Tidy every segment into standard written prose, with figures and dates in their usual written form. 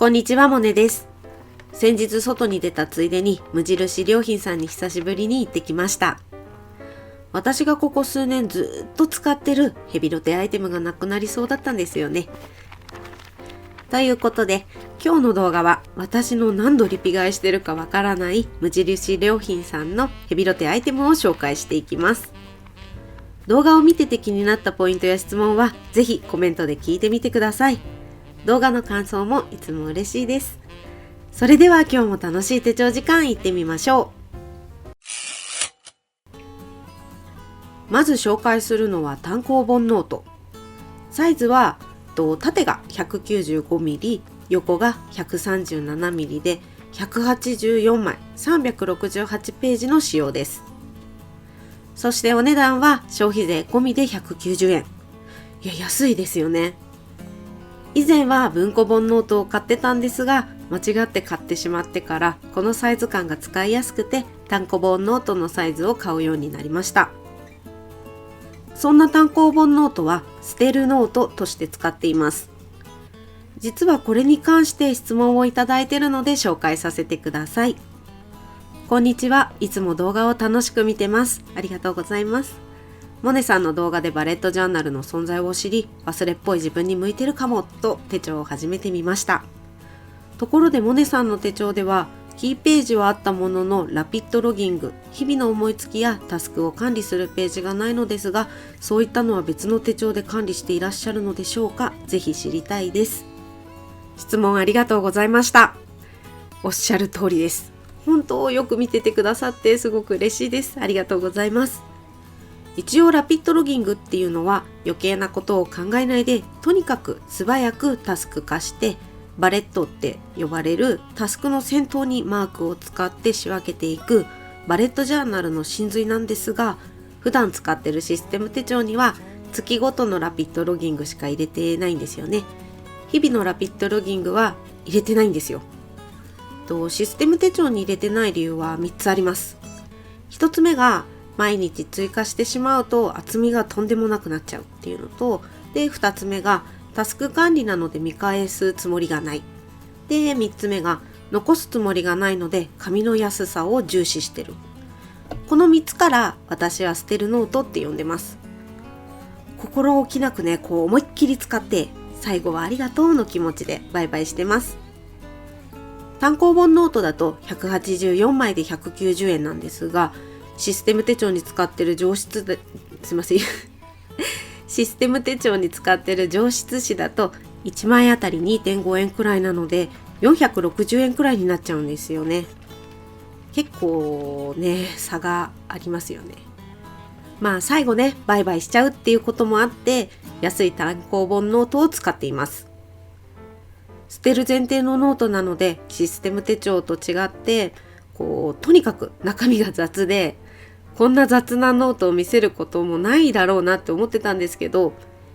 こんにちは、モネです。先日外に出たついでに無印良品さんに久しぶりに行ってきました。私がここ数年ずっと使ってるヘビロテアイテムがなくなりそうだったんですよね。ということで今日の動画は私の何度リピ買いしてるかわからない無印良品さんのヘビロテアイテムを紹介していきます。動画を見てて気になったポイントや質問はぜひコメントで聞いてみてください。動画の感想もいつも嬉しいです。それでは今日も楽しい手帳時間行ってみましょう。まず紹介するのは単行本ノート。サイズは縦が 195mm、横が 137mm で184枚368ページの仕様です。そしてお値段は消費税込みで190円。いや、安いですよね。以前は文庫本ノートを買ってたんですが、間違って買ってしまってからこのサイズ感が使いやすくて単行本ノートのサイズを買うようになりました。そんな単行本ノートは捨てるノートとして使っています。実はこれに関して質問をいただいているので紹介させてください。こんにちは。いつも動画を楽しく見てます。ありがとうございます。モネさんの動画でバレットジャーナルの存在を知り、忘れっぽい自分に向いてるかもと手帳を始めてみました。ところでモネさんの手帳ではキーページはあったもののラピッドロギング、日々の思いつきやタスクを管理するページがないのですが、そういったのは別の手帳で管理していらっしゃるのでしょうか。ぜひ知りたいです。質問ありがとうございました。おっしゃる通りです。本当よく見ててくださってすごく嬉しいです。ありがとうございます。一応ラピッドロギングっていうのは余計なことを考えないでとにかく素早くタスク化してバレットって呼ばれるタスクの先頭にマークを使って仕分けていくバレットジャーナルの真髄なんですが、普段使ってるシステム手帳には月ごとのラピッドロギングしか入れてないんですよね。日々のラピッドロギングは入れてないんですよ。システム手帳に入れてない理由は3つあります。1つ目が毎日追加してしまうと厚みがとんでもなくなっちゃうっていうのと、で2つ目がタスク管理なので見返すつもりがない。で3つ目が残すつもりがないので紙の安さを重視してる。この3つから私は捨てるノートって呼んでます。心置きなくね、思いっきり使って最後はありがとうの気持ちでバイバイしてます。単行本ノートだと184枚で190円なんですが、システム手帳に使ってるシステム手帳に使ってる上質紙だと1枚あたり 2.5 円くらいなので460円くらいになっちゃうんですよね。結構ね、差がありますよね。まあ最後ね、バイバイしちゃうっていうこともあって安い単行本ノートを使っています。捨てる前提のノートなのでシステム手帳と違ってとにかく中身が雑で、こんな雑なノートを見せることもないだろうなって思ってたんですけど、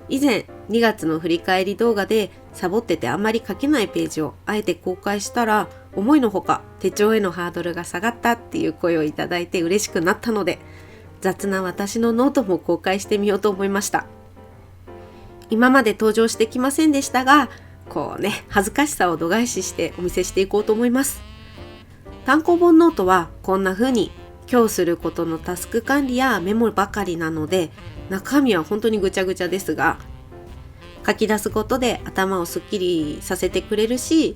以前2月の振り返り動画でサボっててあんまり書けないページをあえて公開したら、思いのほか手帳へのハードルが下がったっていう声をいただいて嬉しくなったので、雑な私のノートも公開してみようと思いました。今まで登場してきませんでしたが、恥ずかしさを度外視してお見せしていこうと思います。単行本ノートはこんな風に今日することのタスク管理やメモばかりなので、中身は本当にぐちゃぐちゃですが、書き出すことで頭をすっきりさせてくれるし、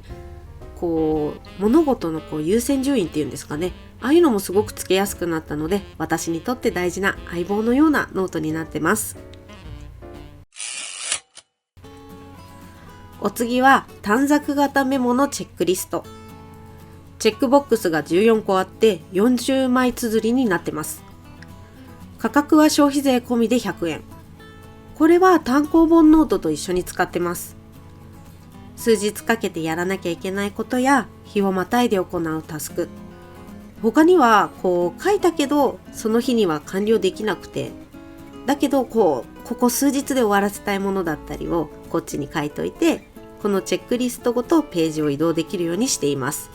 物事の優先順位っていうんですかね、ああいうのもすごくつけやすくなったので、私にとって大事な相棒のようなノートになってます。お次は短冊型メモのチェックリスト。チェックボックスが14個あって40枚綴りになってます。価格は消費税込みで100円。これは単行本ノートと一緒に使ってます。数日かけてやらなきゃいけないことや日をまたいで行うタスク。他には書いたけどその日には完了できなくて、だけどここ数日で終わらせたいものだったりをこっちに書いといて、このチェックリストごとページを移動できるようにしています。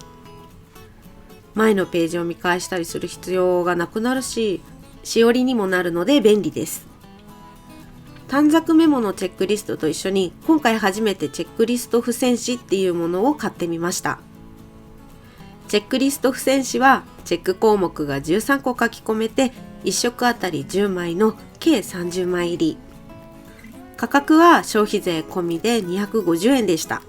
前のページを見返したりする必要がなくなるし、しおりにもなるので便利です。短冊メモのチェックリストと一緒に今回初めてチェックリスト付箋紙っていうものを買ってみました。チェックリスト付箋紙はチェック項目が13個書き込めて1色あたり10枚の計30枚入り。価格は消費税込みで250円でした。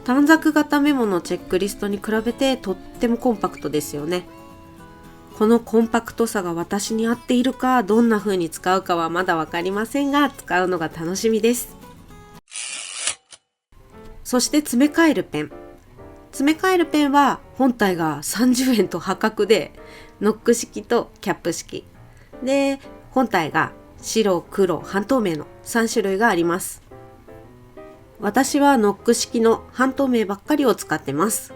短冊型メモのチェックリストに比べてとってもコンパクトですよね。このコンパクトさが私に合っているか、どんな風に使うかはまだわかりませんが、使うのが楽しみです。そして詰め替えるペン。詰め替えるペンは本体が30円と破格で、ノック式とキャップ式。で、本体が白、黒、半透明の3種類があります。私はノック式の半透明ばっかりを使ってます。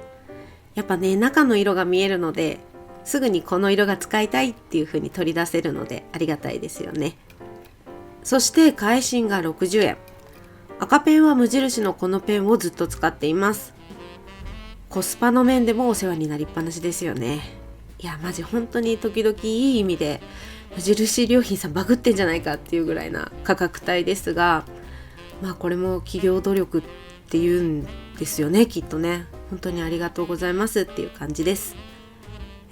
やっぱね、中の色が見えるので、すぐにこの色が使いたいっていう風に取り出せるのでありがたいですよね。そして返信が60円。赤ペンは無印のこのペンをずっと使っています。コスパの面でもお世話になりっぱなしですよね。いやマジ本当に時々いい意味で無印良品さんバグってんじゃないかっていうぐらいな価格帯ですが、まあこれも企業努力っていうんですよね、きっとね。本当にありがとうございますっていう感じです。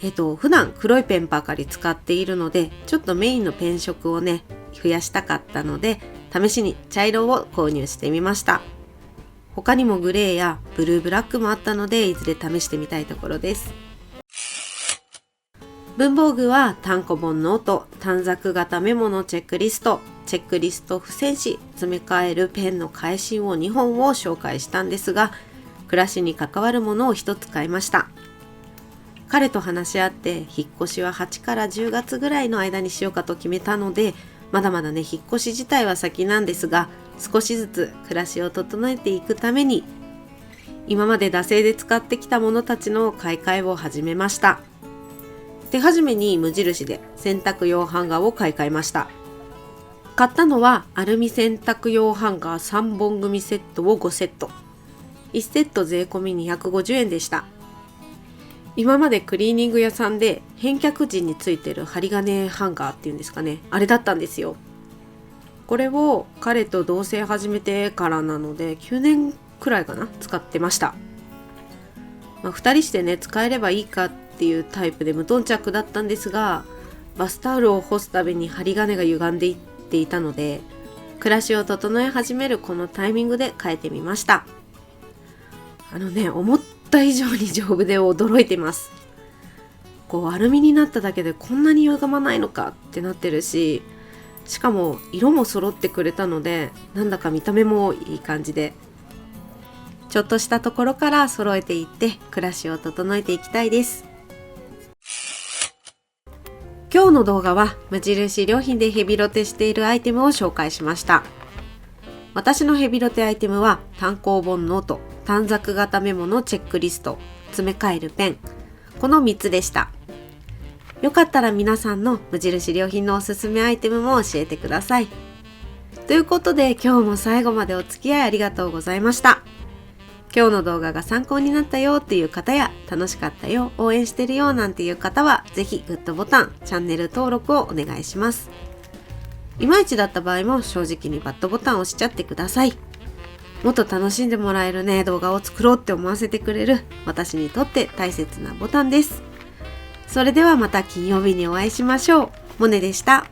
普段黒いペンばかり使っているので、ちょっとメインのペン色をね、増やしたかったので、試しに茶色を購入してみました。他にもグレーやブルーブラックもあったので、いずれ試してみたいところです。文房具は単行本ノート、短冊型メモのチェックリスト、チェックリスト付箋紙、詰め替えるペンの返信を2本を紹介したんですが、暮らしに関わるものを1つ買いました。彼と話し合って引っ越しは8から10月ぐらいの間にしようかと決めたので、まだまだね引っ越し自体は先なんですが、少しずつ暮らしを整えていくために今まで惰性で使ってきたものたちの買い替えを始めました。手始めに無印で洗濯用ハンガーを買い替えました。買ったのはアルミ洗濯用ハンガー3本組セットを5セット、1セット税込み250円でした。今までクリーニング屋さんで返却時についてる針金ハンガーっていうんですかね、あれだったんですよ。これを彼と同棲始めてからなので9年くらいかな使ってました。2人してね使えればいいかっていうタイプで無頓着だったんですが、バスタオルを干すたびに針金が歪んでいっていたので、暮らしを整え始めるこのタイミングで変えてみました。思った以上に丈夫で驚いてます。アルミになっただけでこんなに歪まないのかってなってるし、しかも色も揃ってくれたので、なんだか見た目もいい感じで、ちょっとしたところから揃えていって暮らしを整えていきたいです。今日の動画は無印良品でヘビロテしているアイテムを紹介しました。私のヘビロテアイテムは単行本ノート、短冊型メモのチェックリスト、詰め替えるペン、この3つでした。よかったら皆さんの無印良品のおすすめアイテムも教えてください。ということで今日も最後までお付き合いありがとうございました。今日の動画が参考になったよっていう方や、楽しかったよ、応援してるよなんていう方は、ぜひグッドボタン、チャンネル登録をお願いします。いまいちだった場合も正直にバッドボタンを押しちゃってください。もっと楽しんでもらえるね動画を作ろうって思わせてくれる私にとって大切なボタンです。それではまた金曜日にお会いしましょう。モネでした。